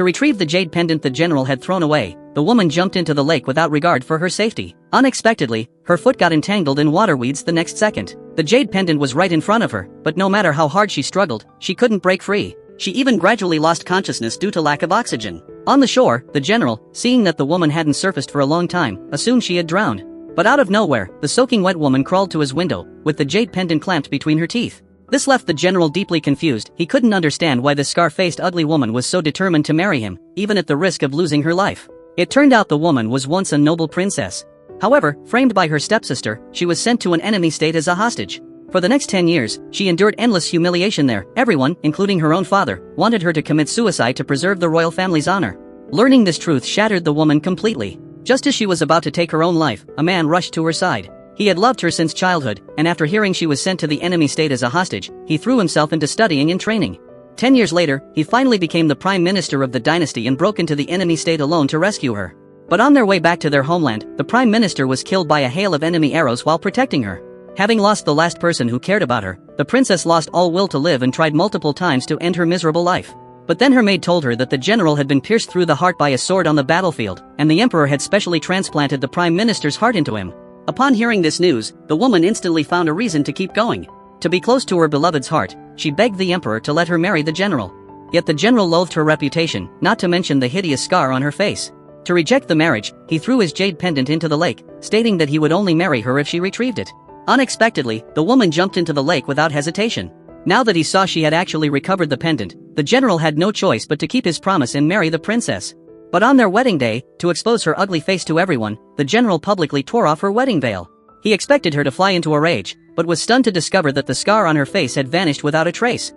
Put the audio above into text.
To retrieve the jade pendant the general had thrown away, the woman jumped into the lake without regard for her safety. Unexpectedly, her foot got entangled in water weeds the next second. The jade pendant was right in front of her, but no matter how hard she struggled, she couldn't break free. She even gradually lost consciousness due to lack of oxygen. On the shore, the general, seeing that the woman hadn't surfaced for a long time, assumed she had drowned. But out of nowhere, the soaking wet woman crawled to his window, with the jade pendant clamped between her teeth. This left the general deeply confused. He couldn't understand why this scar-faced ugly woman was so determined to marry him, even at the risk of losing her life. It turned out the woman was once a noble princess. However, framed by her stepsister, she was sent to an enemy state as a hostage. For the next 10 years, she endured endless humiliation there. Everyone, including her own father, wanted her to commit suicide to preserve the royal family's honor. Learning this truth shattered the woman completely. Just as she was about to take her own life, a man rushed to her side. He had loved her since childhood, and after hearing she was sent to the enemy state as a hostage, he threw himself into studying and training. 10 years later, he finally became the prime minister of the dynasty and broke into the enemy state alone to rescue her. But on their way back to their homeland, the prime minister was killed by a hail of enemy arrows while protecting her. Having lost the last person who cared about her, the princess lost all will to live and tried multiple times to end her miserable life. But then her maid told her that the general had been pierced through the heart by a sword on the battlefield, and the emperor had specially transplanted the prime minister's heart into him. Upon hearing this news, the woman instantly found a reason to keep going. To be close to her beloved's heart, she begged the emperor to let her marry the general. Yet the general loathed her reputation, not to mention the hideous scar on her face. To reject the marriage, he threw his jade pendant into the lake, stating that he would only marry her if she retrieved it. Unexpectedly, the woman jumped into the lake without hesitation. Now that he saw she had actually recovered the pendant, the general had no choice but to keep his promise and marry the princess. But on their wedding day, to expose her ugly face to everyone, the general publicly tore off her wedding veil. He expected her to fly into a rage, but was stunned to discover that the scar on her face had vanished without a trace.